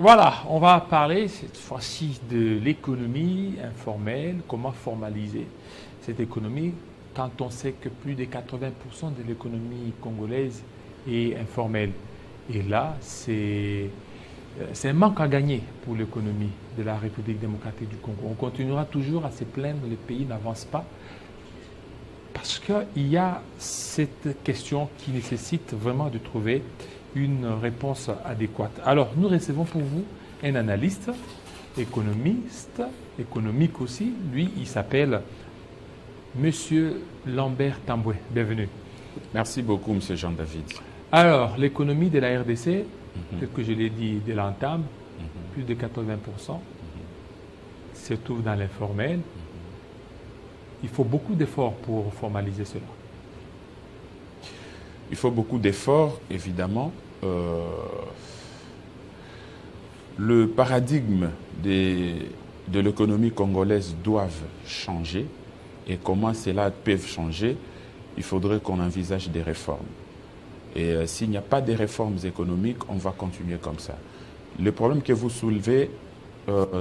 Voilà, on va parler cette fois-ci de l'économie informelle, comment formaliser cette économie quand on sait que plus de 80% de l'économie congolaise est informelle. Et là, c'est un manque à gagner pour l'économie de la République démocratique du Congo. On continuera toujours à se plaindre, le pays n'avance pas, parce qu'il y a cette question qui nécessite vraiment de trouver une réponse adéquate. Alors, nous recevons pour vous un analyste, économiste, économique aussi. Lui, il s'appelle Monsieur Lambert Tamboué. Bienvenue. Merci beaucoup, Monsieur Jean-David. Alors, l'économie de la RDC, tel que je l'ai dit dès l'entame, plus de 80% se trouve dans l'informel. Il faut beaucoup d'efforts pour formaliser cela. Il faut beaucoup d'efforts, évidemment. Le paradigme de l'économie congolaise doit changer. Et comment cela peut changer? Il faudrait qu'on envisage des réformes. Et s'il n'y a pas de réformes économiques, on va continuer comme ça. Le problème que vous soulevez,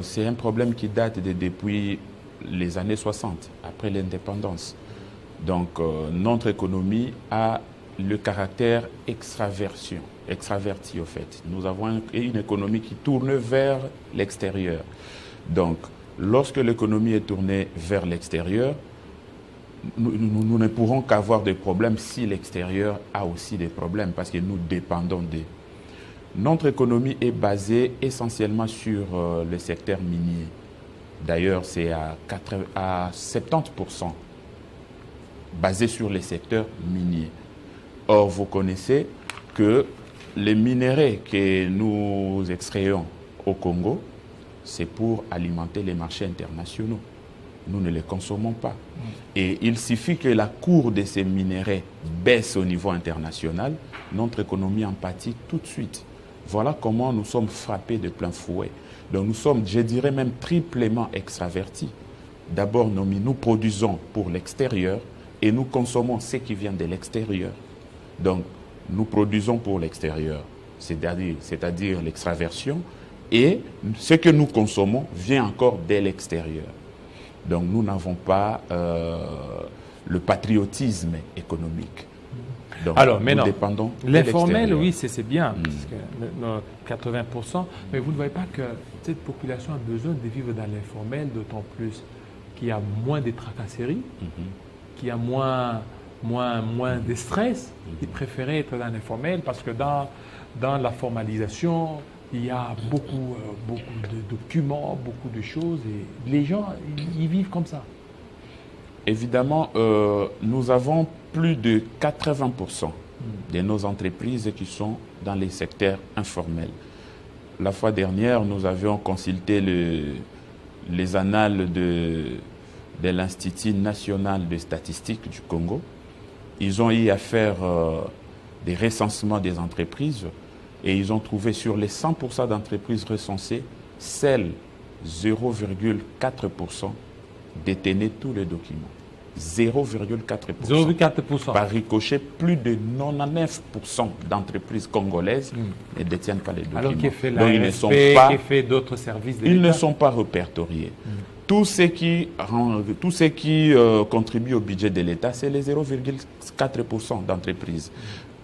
c'est un problème qui date depuis les années 60, après l'indépendance. Donc, notre économie a le caractère extraverti au fait. Nous avons une économie qui tourne vers l'extérieur. Donc, lorsque l'économie est tournée vers l'extérieur, nous ne pourrons qu'avoir des problèmes si l'extérieur a aussi des problèmes, parce que nous dépendons d'eux. Notre économie est basée essentiellement sur le secteur minier. D'ailleurs, c'est à 70% basé sur les secteurs miniers. Or, vous connaissez que les minerais que nous extrayons au Congo, c'est pour alimenter les marchés internationaux. Nous ne les consommons pas. Et il suffit que la cour de ces minerais baisse au niveau international, notre économie en pâtit tout de suite. Voilà comment nous sommes frappés de plein fouet. Donc nous sommes, je dirais même, triplement extravertis. D'abord, nous produisons pour l'extérieur et nous consommons ce qui vient de l'extérieur. Donc, nous produisons pour l'extérieur, c'est-à-dire l'extraversion, et ce que nous consommons vient encore de l'extérieur. Donc, nous n'avons pas le patriotisme économique. Donc, alors, nous maintenant, dépendons de l'informel, l'extérieur. oui, c'est bien, parce que 80%, mais vous ne voyez pas que cette population a besoin de vivre dans l'informel, d'autant plus qu'il y a moins de tracasseries, qu'il y a moins de stress. Ils préféraient être dans l'informel parce que dans la formalisation, il y a beaucoup de documents, beaucoup de choses et les gens, ils vivent comme ça. Évidemment, nous avons plus de 80% de nos entreprises qui sont dans les secteurs informels. La fois dernière, nous avions consulté les annales de l'Institut national de statistique du Congo. Ils ont eu à faire des recensements des entreprises et ils ont trouvé sur les 100% d'entreprises recensées, seuls 0,4% détenaient tous les documents. 0,4%. 0,4%. Par ricochet, plus de 99% d'entreprises congolaises ne détiennent pas les documents. Alors qu'il fait la donc, RSP, qui fait d'autres services de ils l'État. ne sont pas répertoriés. Tout ce qui contribue au budget de l'État, c'est les 0,4% d'entreprises.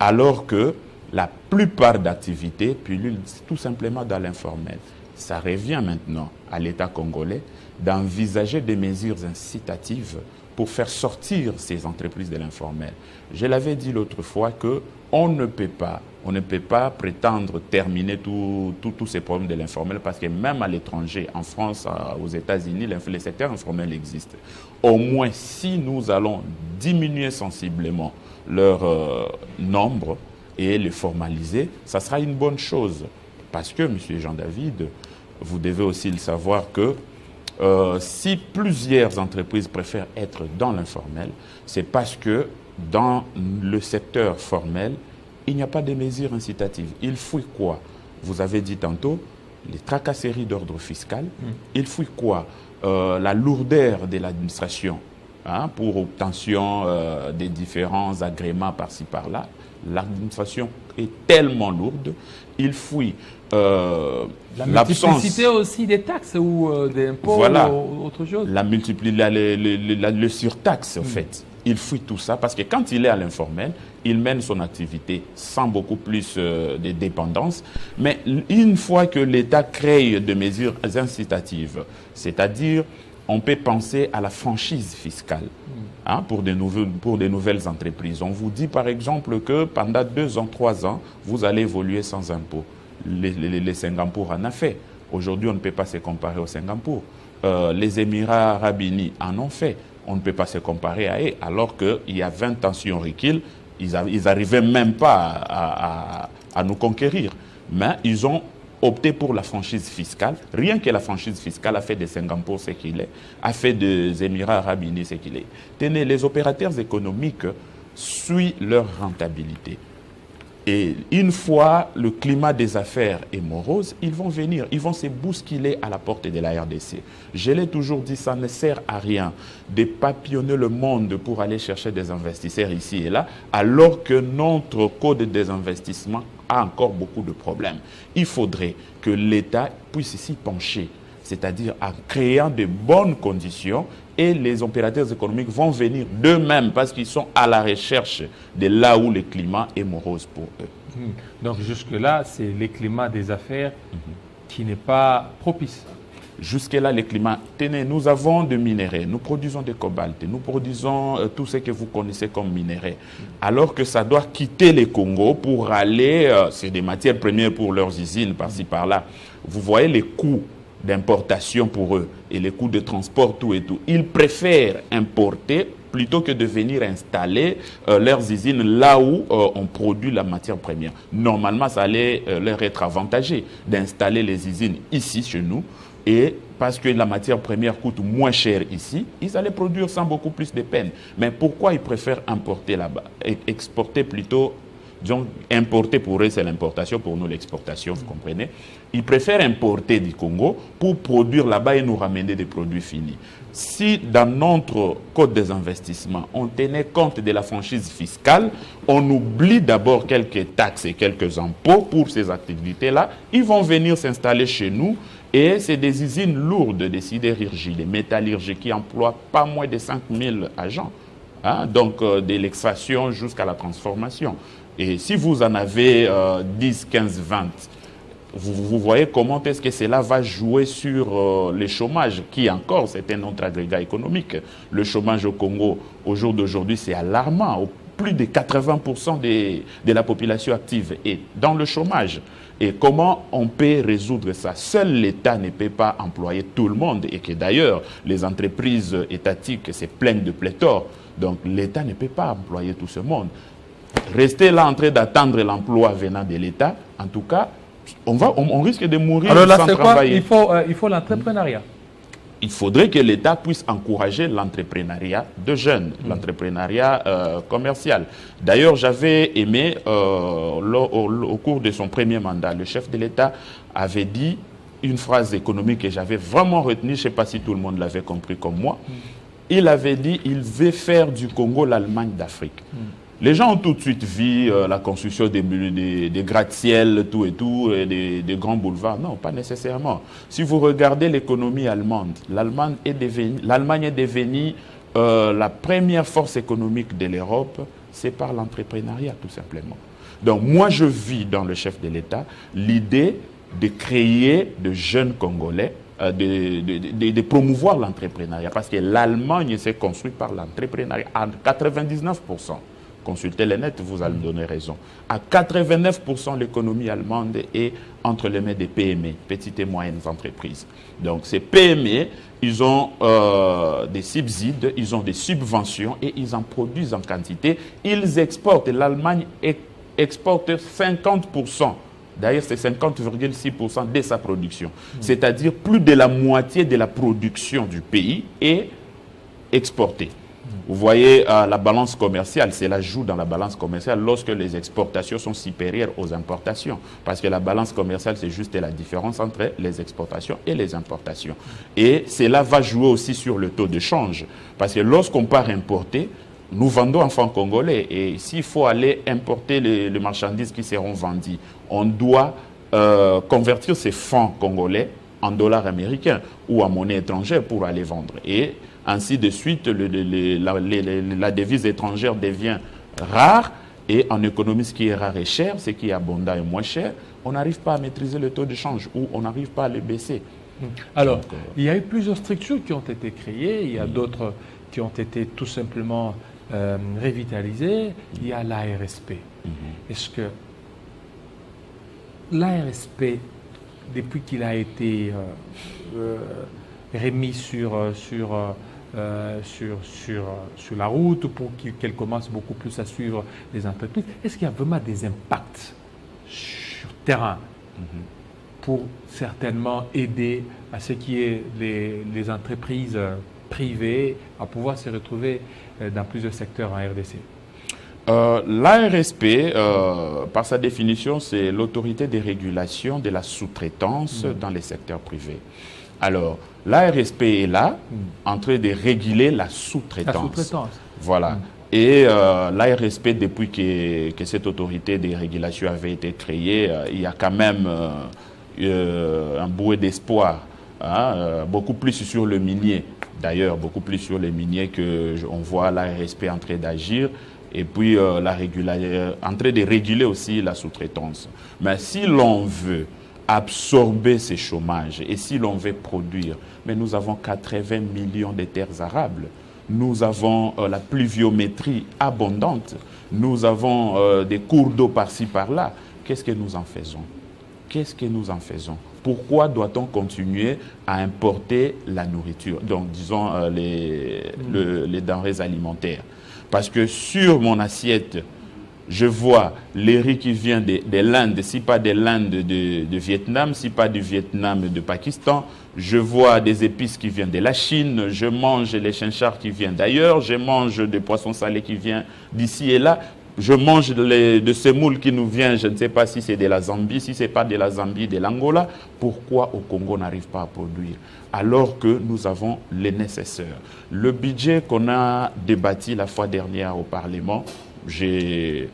Alors que la plupart d'activités pullulent tout simplement dans l'informel. Ça revient maintenant à l'État congolais d'envisager des mesures incitatives pour faire sortir ces entreprises de l'informel. Je l'avais dit l'autre fois qu'on ne peut pas prétendre terminer tous ces problèmes de l'informel parce que même à l'étranger, en France, aux États-Unis, les secteurs informels existent. Au moins, si nous allons diminuer sensiblement leur nombre et les formaliser, ça sera une bonne chose. Parce que, M. Jean-David, vous devez aussi le savoir que si plusieurs entreprises préfèrent être dans l'informel, c'est parce que dans le secteur formel, il n'y a pas de mesures incitatives. Il faut quoi? Vous avez dit tantôt, les tracasseries d'ordre fiscal. Il faut quoi? La lourdeur de l'administration pour obtention des différents agréments par-ci par-là. L'administration est tellement lourde, il fuit la multiplicité aussi des taxes ou des impôts ou autre chose. Le surtaxe, en fait. Il fuit tout ça parce que quand il est à l'informel, il mène son activité sans beaucoup plus de dépendance. Mais une fois que l'État crée des mesures incitatives, c'est-à-dire on peut penser à la franchise fiscale pour des nouvelles entreprises. On vous dit par exemple que pendant 2 ans, 3 ans, vous allez évoluer sans impôt. Les Singapour en a fait. Aujourd'hui, on ne peut pas se comparer au Singapour. Les Émirats Arabes Unis en ont fait. On ne peut pas se comparer à eux, alors qu'il y a 20 ans, si on recule, ils n'arrivaient même pas à nous conquérir. Mais ils ont opté pour la franchise fiscale. Rien que la franchise fiscale a fait de Singapour ce qu'il est, a fait des Émirats Arabes Unis ce qu'il est. Tenez, les opérateurs économiques suivent leur rentabilité. Et une fois le climat des affaires est morose, ils vont venir, ils vont se bousculer à la porte de la RDC. Je l'ai toujours dit, ça ne sert à rien de papillonner le monde pour aller chercher des investisseurs ici et là, alors que notre code des investissements a encore beaucoup de problèmes. Il faudrait que l'État puisse s'y pencher, c'est-à-dire en créant de bonnes conditions, et les opérateurs économiques vont venir d'eux-mêmes parce qu'ils sont à la recherche de là où le climat est morose pour eux. Donc jusque-là, c'est le climat des affaires qui n'est pas propice. Jusque-là, le climat, tenez, nous avons de minerais, nous produisons du cobalt, nous produisons tout ce que vous connaissez comme minerais, alors que ça doit quitter le Congo pour aller, c'est des matières premières pour leurs usines, par-ci, par-là. Vous voyez les coûts d'importation pour eux et les coûts de transport, tout et tout. Ils préfèrent importer plutôt que de venir installer leurs usines là où on produit la matière première. Normalement, ça allait leur être avantageux d'installer les usines ici, chez nous, et parce que la matière première coûte moins cher ici, ils allaient produire sans beaucoup plus de peine. Mais pourquoi ils préfèrent importer là-bas, exporter plutôt? Disons, importer pour eux, c'est l'importation, pour nous, l'exportation, vous comprenez. Ils préfèrent importer du Congo pour produire là-bas et nous ramener des produits finis. Si dans notre code des investissements, on tenait compte de la franchise fiscale, on oublie d'abord quelques taxes et quelques impôts pour ces activités-là, ils vont venir s'installer chez nous et c'est des usines lourdes de sidérurgie, de métallurgie qui emploient pas moins de 5000 agents. Donc, de l'extraction jusqu'à la transformation. Et si vous en avez 10, 15, 20, vous voyez comment est-ce que cela va jouer sur le chômage, qui encore, c'est un autre agrégat économique. Le chômage au Congo, au jour d'aujourd'hui, c'est alarmant. Plus de 80% de la population active est dans le chômage. Et comment on peut résoudre ça? Seul l'État ne peut pas employer tout le monde, et que d'ailleurs, les entreprises étatiques se plaignent de pléthore. Donc l'État ne peut pas employer tout ce monde. Rester là en train d'attendre l'emploi venant de l'État, en tout cas, on risque de mourir sans travailler. Alors là, c'est quoi? Il faut l'entrepreneuriat. Il faudrait que l'État puisse encourager l'entrepreneuriat de jeunes, l'entrepreneuriat commercial. D'ailleurs, j'avais aimé, au cours de son premier mandat, le chef de l'État avait dit une phrase économique que j'avais vraiment retenue, je ne sais pas si tout le monde l'avait compris comme moi. Il avait dit il veut faire du Congo l'Allemagne d'Afrique. Les gens ont tout de suite vu la construction des gratte-ciel, tout et tout, et des grands boulevards. Non, pas nécessairement. Si vous regardez l'économie allemande, l'Allemagne est devenue la première force économique de l'Europe, c'est par l'entrepreneuriat tout simplement. Donc moi je vis dans le chef de l'État l'idée de créer de jeunes Congolais, de promouvoir l'entrepreneuriat, parce que l'Allemagne s'est construite par l'entrepreneuriat à 99%. Consultez les nets, vous allez me donner raison. À 89%, l'économie allemande est entre les mains des PME, petites et moyennes entreprises. Donc ces PME, ils ont des subsides, ils ont des subventions et ils en produisent en quantité. Ils exportent. L'Allemagne exporte 50%. D'ailleurs, c'est 50,6% de sa production. C'est-à-dire plus de la moitié de la production du pays est exportée. Vous voyez, la balance commerciale, cela joue dans la balance commerciale lorsque les exportations sont supérieures aux importations. Parce que la balance commerciale, c'est juste la différence entre les exportations et les importations. Et cela va jouer aussi sur le taux de change. Parce que lorsqu'on part importer, nous vendons en francs congolais. Et s'il faut aller importer les marchandises qui seront vendues, on doit convertir ces francs congolais en dollars américains ou en monnaie étrangère pour aller vendre. Et ainsi de suite, la devise étrangère devient rare. Et en économie, ce qui est rare et cher, ce qui est abondant et moins cher, on n'arrive pas à maîtriser le taux de change ou on n'arrive pas à le baisser. Alors, il y a eu plusieurs structures qui ont été créées, il y a d'autres qui ont été tout simplement revitalisées. Il y a l'ARSP. Est-ce que l'ARSP, depuis qu'il a été remis sur la route pour qu'elle commence beaucoup plus à suivre les entreprises, est-ce qu'il y a vraiment des impacts sur le terrain pour certainement aider à ce qui est les entreprises privées à pouvoir se retrouver dans plusieurs secteurs en RDC? L'ARSP, par sa définition, c'est l'autorité de régulation de la sous-traitance dans les secteurs privés. Alors, l'ARSP est là, en train de réguler la sous-traitance. La sous-traitance. Voilà. Et l'ARSP, depuis que cette autorité de régulation avait été créée, il y a quand même un bouée d'espoir, beaucoup plus sur le minier. D'ailleurs, beaucoup plus sur les miniers qu'on voit l'ARSP en train d'agir. Et puis, en train de réguler aussi la sous-traitance. Mais si l'on veut absorber ces chômages et si l'on veut produire, mais nous avons 80 millions de terres arables, nous avons la pluviométrie abondante, nous avons des cours d'eau par-ci par-là. Qu'est-ce que nous en faisons? Qu'est-ce que nous en faisons? Pourquoi doit-on continuer à importer la nourriture? Donc, disons, les denrées alimentaires. Parce que sur mon assiette, je vois les riz qui vient de l'Inde, si pas de l'Inde de Vietnam, si pas du Vietnam de Pakistan. Je vois des épices qui viennent de la Chine, je mange les chinchards qui viennent d'ailleurs, je mange des poissons salés qui viennent d'ici et là. Je mange de semoule qui nous vient, je ne sais pas si c'est de la Zambie, si ce n'est pas de la Zambie, de l'Angola. Pourquoi au Congo n'arrive pas à produire alors que nous avons les nécessaires? Le budget qu'on a débattu la fois dernière au Parlement, je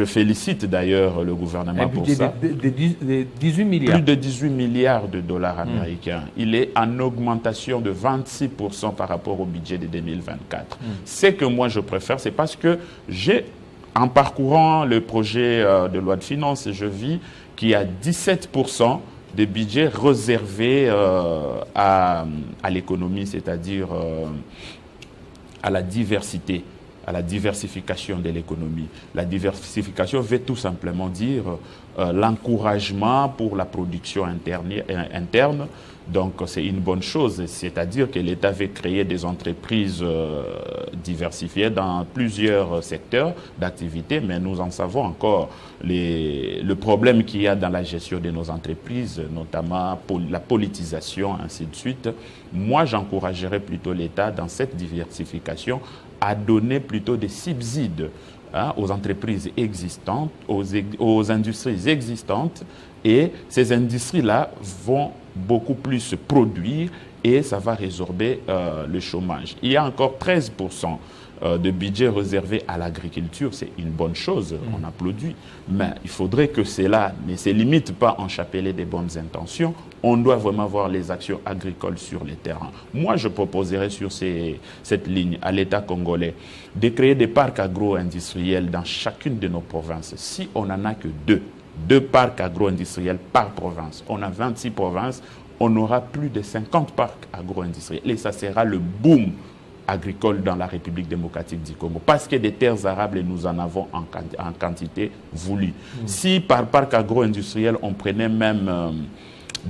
félicite d'ailleurs le gouvernement pour ça. De 18 milliards. Plus de 18 milliards de dollars américains. Il est en augmentation de 26% par rapport au budget de 2024. Ce que moi je préfère, c'est parce que en parcourant le projet de loi de finances, je vis qu'il y a 17% de budget réservé à l'économie, c'est-à-dire à la diversité, à la diversification de l'économie. La diversification veut tout simplement dire l'encouragement pour la production interne. Donc c'est une bonne chose, c'est-à-dire que l'État veut créer des entreprises diversifiées dans plusieurs secteurs d'activité, mais nous en savons encore le problème qu'il y a dans la gestion de nos entreprises, notamment la politisation, ainsi de suite. Moi, j'encouragerais plutôt l'État dans cette diversification à donner plutôt des subsides aux entreprises existantes, aux industries existantes, et ces industries-là vont beaucoup plus produire et ça va résorber le chômage. Il y a encore 13% de budget réservé à l'agriculture, c'est une bonne chose, on applaudit, mais il faudrait que cela ne se limite pas en chapelet des bonnes intentions. On doit vraiment voir les actions agricoles sur les terrains. Moi, je proposerais sur cette ligne à l'État congolais de créer des parcs agro-industriels dans chacune de nos provinces. Si on n'en a que deux parcs agro-industriels par province, on a 26 provinces, on aura plus de 50 parcs agro-industriels et ça sera le boom agricole dans la République démocratique du Congo. Parce que des terres arables, nous en avons en quantité voulue. Si par parc agro-industriel, on prenait même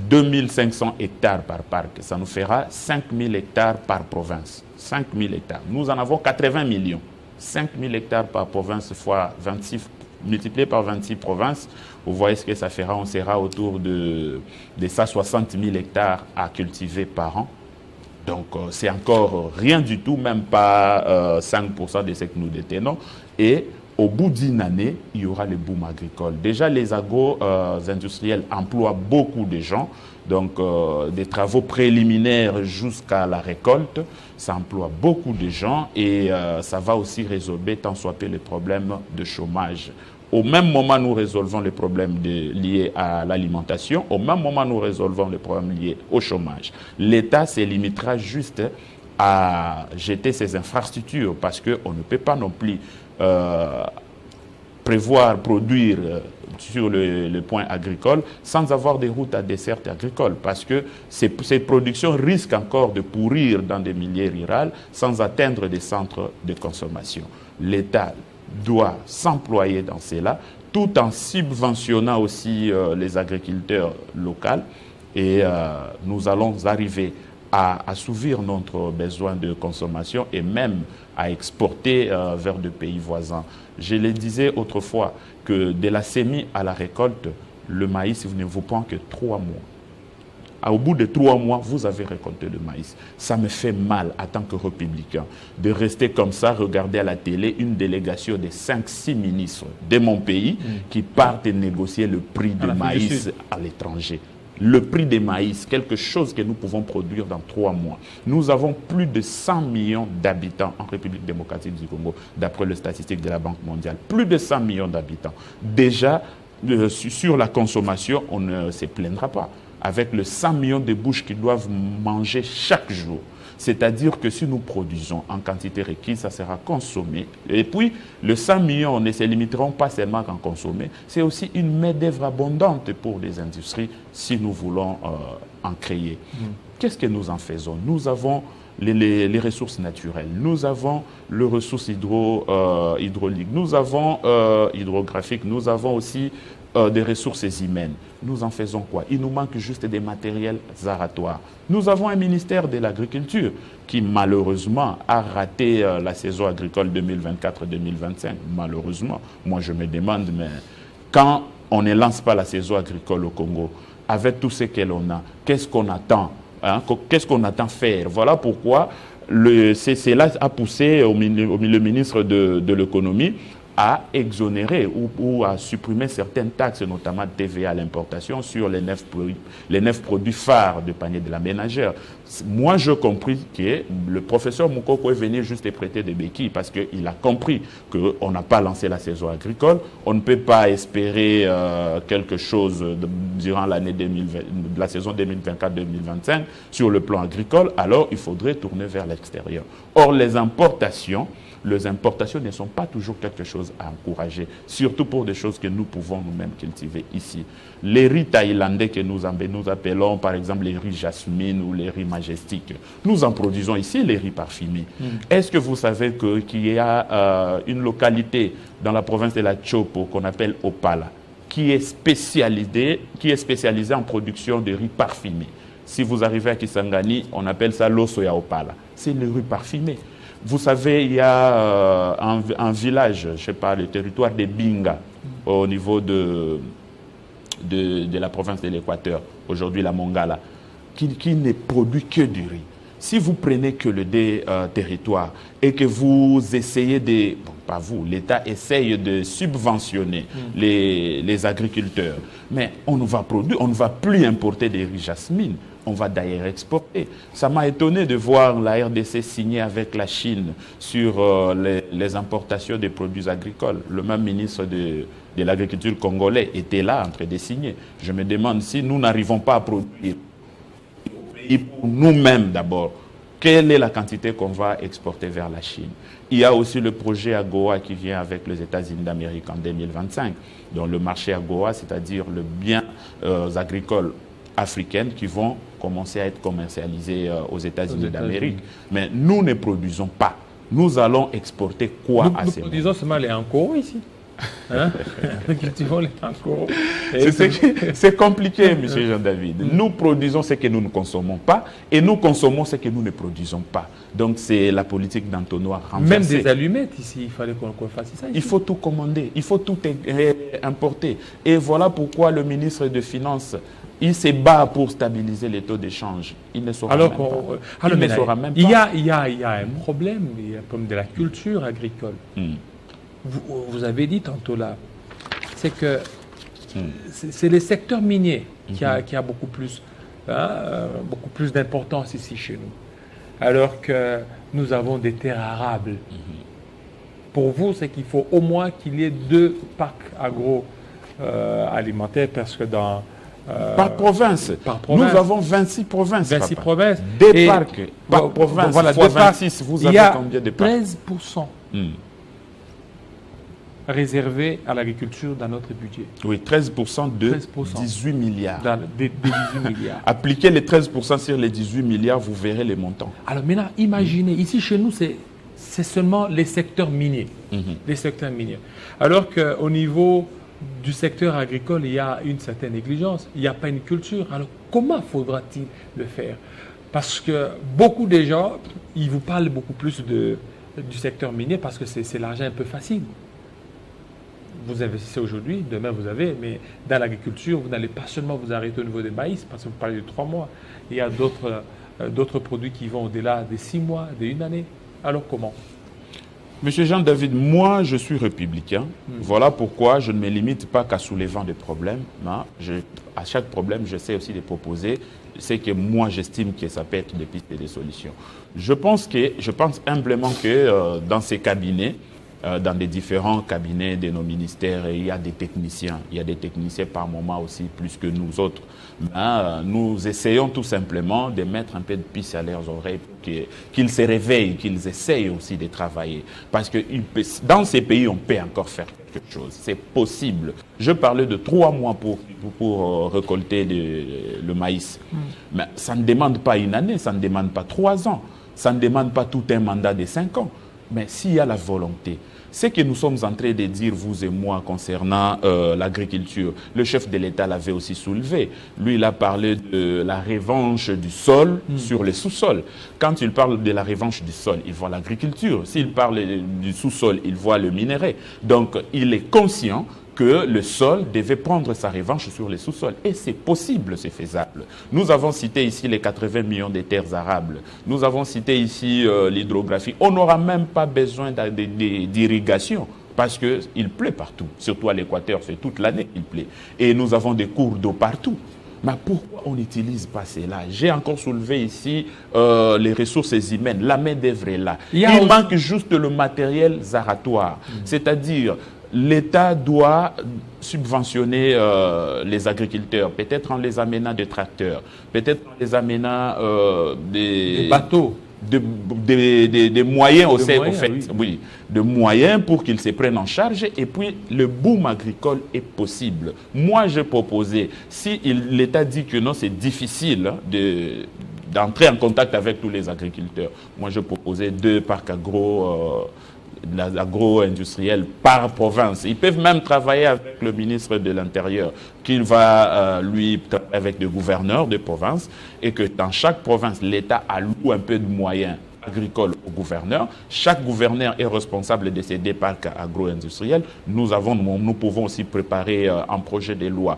2500 hectares par parc, ça nous fera 5000 hectares par province. 5000 hectares. Nous en avons 80 millions. 5000 hectares par province fois 26, multiplié par 26 provinces, vous voyez ce que ça fera. On sera autour de 160 000 hectares à cultiver par an. Donc, c'est encore rien du tout, même pas 5% de ce que nous détenons. Et au bout d'une année, il y aura le boom agricole. Déjà, les agro-industriels emploient beaucoup de gens. Donc, des travaux préliminaires jusqu'à la récolte, ça emploie beaucoup de gens et ça va aussi résoudre tant soit peu les problèmes de chômage. Au même moment, nous résolvons les problèmes liés à l'alimentation. Au même moment, nous résolvons les problèmes liés au chômage. L'État se limitera juste à jeter ses infrastructures parce qu'on ne peut pas non plus prévoir, produire sur le point agricole sans avoir des routes à dessert agricole parce que ces productions risquent encore de pourrir dans des milieux ruraux sans atteindre des centres de consommation. L'État doit s'employer dans cela tout en subventionnant aussi les agriculteurs locaux et nous allons arriver à assouvir notre besoin de consommation et même à exporter vers des pays voisins. Je le disais autrefois que de la semis à la récolte, le maïs ne vous prend que 3 mois. Au bout de 3 mois, vous avez récolté le maïs. Ça me fait mal, en tant que républicain, de rester comme ça, regarder à la télé une délégation de 5-6 ministres de mon pays qui partent négocier le prix du maïs à l'étranger. Le prix des maïs, quelque chose que nous pouvons produire dans 3 mois. Nous avons plus de 100 millions d'habitants en République démocratique du Congo, d'après les statistiques de la Banque mondiale. Plus de 100 millions d'habitants. Déjà, sur la consommation, on ne se plaindra pas. Avec les 100 millions de bouches qui doivent manger chaque jour. C'est-à-dire que si nous produisons en quantité requise, ça sera consommé. Et puis, les 100 millions ne se limiteront pas seulement à consommer, c'est aussi une main-d'œuvre abondante pour les industries si nous voulons en créer. Qu'est-ce que nous en faisons? Nous avons les ressources naturelles, nous avons les ressources hydrauliques, nous avons hydrographiques, nous avons aussi des ressources humaines. Nous en faisons quoi? Il nous manque juste des matériels aratoires. Nous avons un ministère de l'Agriculture qui malheureusement a raté la saison agricole 2024-2025. Malheureusement, moi je me demande, mais quand on ne lance pas la saison agricole au Congo, avec tout ce que l'on a, qu'est-ce qu'on attend? Qu'est-ce qu'on attend faire? Voilà pourquoi cela a poussé le ministre de l'économie à exonérer ou à supprimer certaines taxes, notamment TVA à l'importation, sur les 9 produits phares de panier de la ménagère. Moi, j'ai compris que le professeur Moukoko est venu juste prêter des béquilles parce qu'il a compris qu'on n'a pas lancé la saison agricole. On ne peut pas espérer quelque chose durant l'année la saison 2024-2025 sur le plan agricole. Alors, il faudrait tourner vers l'extérieur. Or, les importations ne sont pas toujours quelque chose à encourager, surtout pour des choses que nous pouvons nous-mêmes cultiver ici. Les riz thaïlandais que nous appelons par exemple les riz jasmine ou les riz majestiques, nous en produisons ici les riz parfumés. Est-ce que vous savez qu'il y a une localité dans la province de la Chopo qu'on appelle Opala, qui est spécialisée en production de riz parfumé? Si vous arrivez à Kisangani, on appelle ça l'Osoya Opala. C'est le riz parfumé. Vous savez, il y a un village, je ne sais pas, le territoire de Binga, au niveau de la province de l'Équateur, aujourd'hui la Mongala, qui ne produit que du riz. Si vous prenez que le territoire et que vous essayez de... Bon, pas vous, l'État essaye de subventionner les agriculteurs, mais on ne va plus importer des riz jasmine. On va d'ailleurs exporter. Ça m'a étonné de voir la RDC signer avec la Chine sur les importations des produits agricoles. Le même ministre de l'Agriculture congolais était là en train de signer. Je me demande si nous n'arrivons pas à produire pour nous-mêmes d'abord. Quelle est la quantité qu'on va exporter vers la Chine? Il y a aussi le projet AGOA qui vient avec les États-Unis d'Amérique en 2025. Donc le marché AGOA, c'est-à-dire les biens agricoles africaines qui vont commencer à être commercialisées aux États-Unis d'Amérique. Mais nous ne produisons pas. Nous allons exporter quoi à ces Nous produisons seulement les Ankoro ici. Nous cultivons les Ankoro. C'est compliqué, M. Jean-David. Nous produisons ce que nous ne consommons pas et nous consommons ce que nous ne produisons pas. Donc c'est la politique d'entonnoir renversée. Même des allumettes ici, il fallait qu'on fasse ça ici. Il faut tout commander, il faut tout importer. Et voilà pourquoi le ministre des Finances Il se bat pour stabiliser les taux d'échange. Il ne saura même pas. Il ne saura même pas. Il y a un problème, il y a un problème de la culture agricole. Vous avez dit tantôt là, c'est que c'est les secteurs miniers qui a beaucoup plus d'importance ici chez nous. Alors que nous avons des terres arables. Pour vous, c'est qu'il faut au moins qu'il y ait 2 parcs agroalimentaires parce que par province. Nous avons 26 provinces. 26 provinces. Des parcs par province. Voilà, fois 26, vous avez combien de parcs? 13% réservés à l'agriculture dans notre budget. Oui, 13% de 18 milliards. Des 18 milliards. Appliquez les 13% sur les 18 milliards, vous verrez les montants. Alors maintenant, imaginez, ici chez nous, c'est seulement les secteurs miniers. Les secteurs miniers. Alors qu'au niveau du secteur agricole, il y a une certaine négligence, il n'y a pas une culture. Alors comment faudra-t-il le faire? Parce que beaucoup de gens, ils vous parlent beaucoup plus du secteur minier parce que c'est l'argent un peu facile. Vous investissez aujourd'hui, demain vous avez, mais dans l'agriculture, vous n'allez pas seulement vous arrêter au niveau des maïs, parce que vous parlez de 3 mois. Il y a d'autres produits qui vont au-delà des 6 mois, d'1 année. Alors comment? Monsieur Jean-David, moi je suis républicain. Voilà pourquoi je ne me limite pas qu'à soulevant des problèmes. À chaque problème, j'essaie aussi de proposer ce que moi j'estime que ça peut être des pistes et des solutions. Je pense humblement que dans ces cabinets, dans des différents cabinets de nos ministères, il y a des techniciens. Il y a des techniciens par moment aussi plus que nous autres. Mais, nous essayons tout simplement de mettre un peu de piste à leurs oreilles pour qu'ils se réveillent, qu'ils essayent aussi de travailler. Parce que dans ces pays, on peut encore faire quelque chose. C'est possible. Je parlais de 3 mois pour récolter le maïs. Mais ça ne demande pas 1 année, ça ne demande pas 3 ans, ça ne demande pas tout un mandat de 5 ans. Mais s'il y a la volonté, ce que nous sommes en train de dire, vous et moi, concernant l'agriculture, le chef de l'État l'avait aussi soulevé. Lui, il a parlé de la revanche du sol sur les sous-sols. Quand il parle de la revanche du sol, il voit l'agriculture. S'il parle du sous-sol, il voit le minerai. Donc, il est conscient que le sol devait prendre sa revanche sur les sous-sols. Et c'est possible, c'est faisable. Nous avons cité ici les 80 millions de terres arables. Nous avons cité ici l'hydrographie. On n'aura même pas besoin d'irrigation parce qu'il pleut partout. Surtout à l'équateur, c'est toute l'année qu'il pleut. Et nous avons des cours d'eau partout. Mais pourquoi on n'utilise pas cela? J'ai encore soulevé ici les ressources humaines. La main-d'œuvre est là. Il manque juste le matériel zaratoire. C'est-à-dire, l'État doit subventionner les agriculteurs, peut-être en les amenant des tracteurs, peut-être en les amenant des bateaux. Des moyens au fait, oui, de moyens pour qu'ils se prennent en charge, et puis le boom agricole est possible. Moi, j'ai proposé, si l'État dit que non, c'est difficile d'entrer en contact avec tous les agriculteurs, moi, j'ai proposé 2 parcs agro-industriels par province. Ils peuvent même travailler avec le ministre de l'Intérieur, qu'il va lui travailler avec des gouverneurs de province, et que dans chaque province, l'État alloue un peu de moyens agricoles au gouverneur. Chaque gouverneur est responsable de ces 2 parcs agro-industriels. Nous pouvons aussi préparer un projet de loi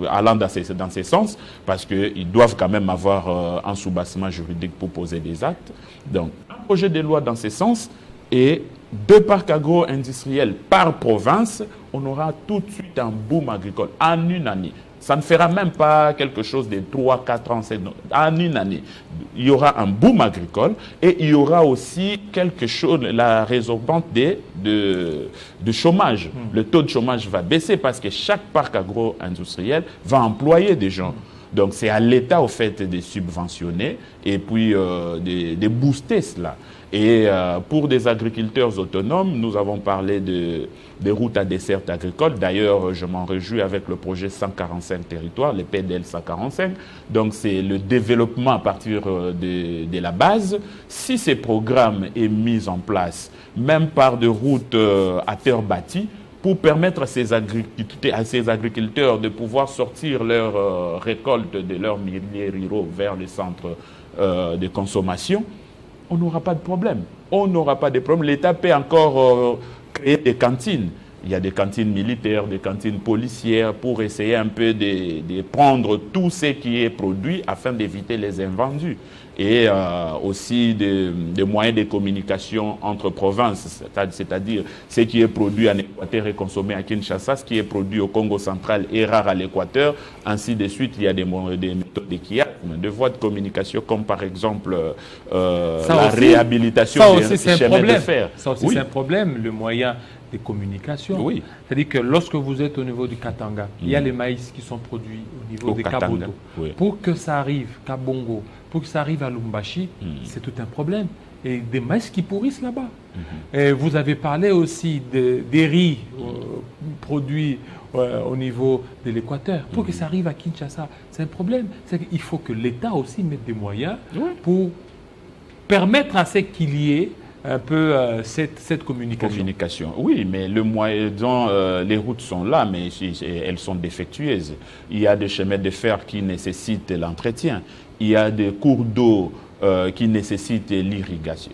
allant dans ces sens, parce qu'ils doivent quand même avoir un soubassement juridique pour poser des actes. Donc, un projet de loi dans ce sens, et 2 parcs agro-industriels par province, on aura tout de suite un boom agricole en 1 année. Ça ne fera même pas quelque chose de 3, 4 ans, en 1 année. Il y aura un boom agricole et il y aura aussi quelque chose, la résorbante de chômage. Le taux de chômage va baisser parce que chaque parc agro-industriel va employer des gens. Donc c'est à l'État au fait de subventionner et puis de booster cela. Et pour des agriculteurs autonomes, nous avons parlé des routes à desserte agricole. D'ailleurs, je m'en réjouis avec le projet 145 territoires, le PDL 145. Donc c'est le développement à partir de la base. Si ces programmes est mis en place, même par des routes à terre bâtie, pour permettre à ces agriculteurs de pouvoir sortir leurs récoltes de leurs milieux ruraux vers les centres de consommation, on n'aura pas de problème. On n'aura pas de problème. L'État peut encore créer des cantines. Il y a des cantines militaires, des cantines policières pour essayer un peu de prendre tout ce qui est produit afin d'éviter les invendus. Et aussi des moyens de communication entre provinces, c'est-à-dire ce qui est produit en Équateur est consommé à Kinshasa, ce qui est produit au Congo central est rare à l'Équateur, ainsi de suite. Il y a des méthodes de chiasme, de voies de communication, comme par exemple la réhabilitation des chemins de fer. Ça aussi, c'est un problème, le moyen de communication. Oui. C'est-à-dire que lorsque vous êtes au niveau du Katanga, il y a les maïs qui sont produits au niveau de Kabodo. Oui. Pour que ça arrive, Kabongo, pour que ça arrive à Lumbashi, c'est tout un problème. Et des maïs qui pourrissent là-bas. Et vous avez parlé aussi des riz produits au niveau de l'Équateur. Pour que ça arrive à Kinshasa, c'est un problème. C'est qu'il faut que l'État aussi mette des moyens pour permettre à ce qu'il y ait un peu cette communication. Oui, mais le moyen, les routes sont là, mais elles sont défectueuses. Il y a des chemins de fer qui nécessitent l'entretien. Il y a des cours d'eau qui nécessitent l'irrigation,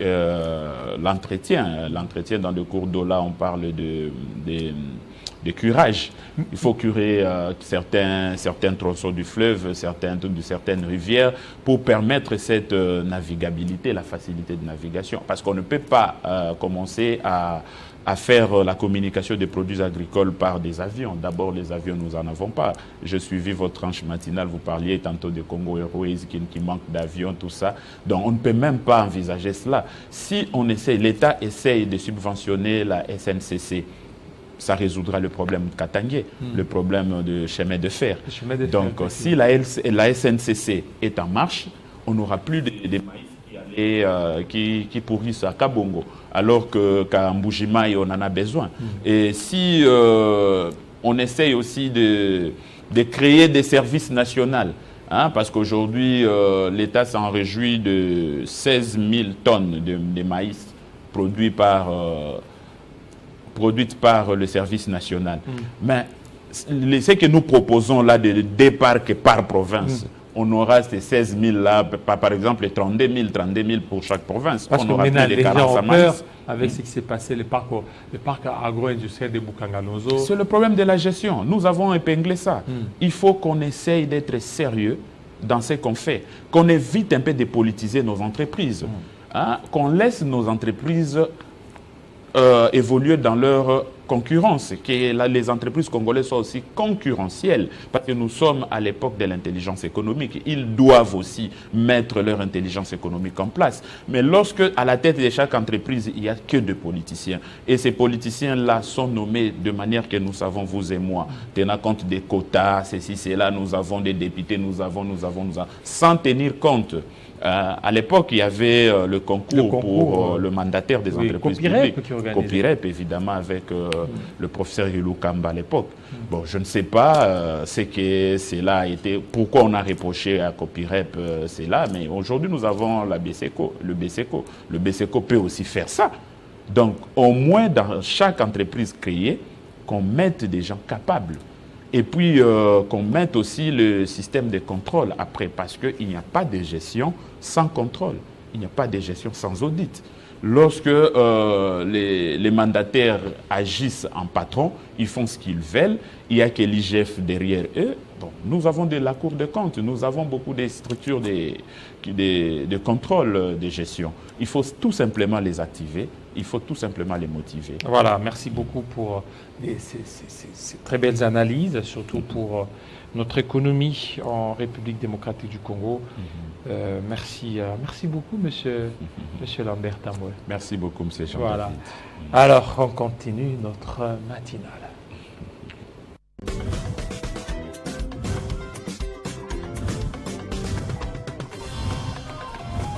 l'entretien. L'entretien dans les cours d'eau, là, on parle de curage. Il faut curer certains tronçons du fleuve, certaines rivières pour permettre cette navigabilité, la facilité de navigation. Parce qu'on ne peut pas commencer à faire la communication des produits agricoles par des avions. D'abord, les avions, nous n'en avons pas. Je suivis votre tranche matinale, vous parliez tantôt de Congo Airways qui manque d'avions, tout ça. Donc, on ne peut même pas envisager cela. Si l'État essaye de subventionner la SNCC, ça résoudra le problème de Katangé, le problème de chemin de fer. Donc, si la SNCC est en marche, on n'aura plus des maïs qui pourrissent à Kabongo, alors qu'à Mbujimaï, on en a besoin. Et si on essaye aussi de créer des services nationaux, parce qu'aujourd'hui, l'État s'en réjouit de 16 000 tonnes de maïs produites par le service national. Mais ce que nous proposons là de débarquer par province, on aura ces 16 000 là, par exemple les 32 000 pour chaque province. Parce qu'on aura maintenant, plus les gens ont peur maïs. avec ce qui s'est passé, le parc agro-industriel de Bukangalonzo. C'est le problème de la gestion. Nous avons épinglé ça. Il faut qu'on essaye d'être sérieux dans ce qu'on fait, qu'on évite un peu de politiser nos entreprises, qu'on laisse nos entreprises évoluer dans leur concurrence, que les entreprises congolaises soient aussi concurrentielles, parce que nous sommes à l'époque de l'intelligence économique. Ils doivent aussi mettre leur intelligence économique en place. Mais lorsque, à la tête de chaque entreprise, il n'y a que des politiciens, et ces politiciens-là sont nommés de manière que nous savons, vous et moi, tenant compte des quotas, ceci, cela, nous avons des députés, nous avons, sans tenir compte. À l'époque, il y avait le concours pour le mandataire des entreprises publiques. Copirep, évidemment, avec le professeur Yulou Kamba à l'époque. Bon, je ne sais pas ce que cela a été, pourquoi on a reproché à Copirep cela, mais aujourd'hui, nous avons le BCECO. Le BCECO peut aussi faire ça. Donc, au moins, dans chaque entreprise créée, qu'on mette des gens capables. Et puis qu'on mette aussi le système de contrôle après, parce qu'il n'y a pas de gestion sans contrôle. Il n'y a pas de gestion sans audit. Lorsque les mandataires agissent en patron, ils font ce qu'ils veulent, il n'y a que l'IGF derrière eux. Donc, nous avons de la Cour des comptes, nous avons beaucoup de structures de contrôle de gestion. Il faut tout simplement les activer, il faut tout simplement les motiver. Voilà, merci beaucoup pour ces très belles analyses, surtout pour notre économie en République démocratique du Congo. Merci beaucoup, monsieur Lambert Tamboué. Merci beaucoup, monsieur Jean. Voilà. Alors, on continue notre matinale.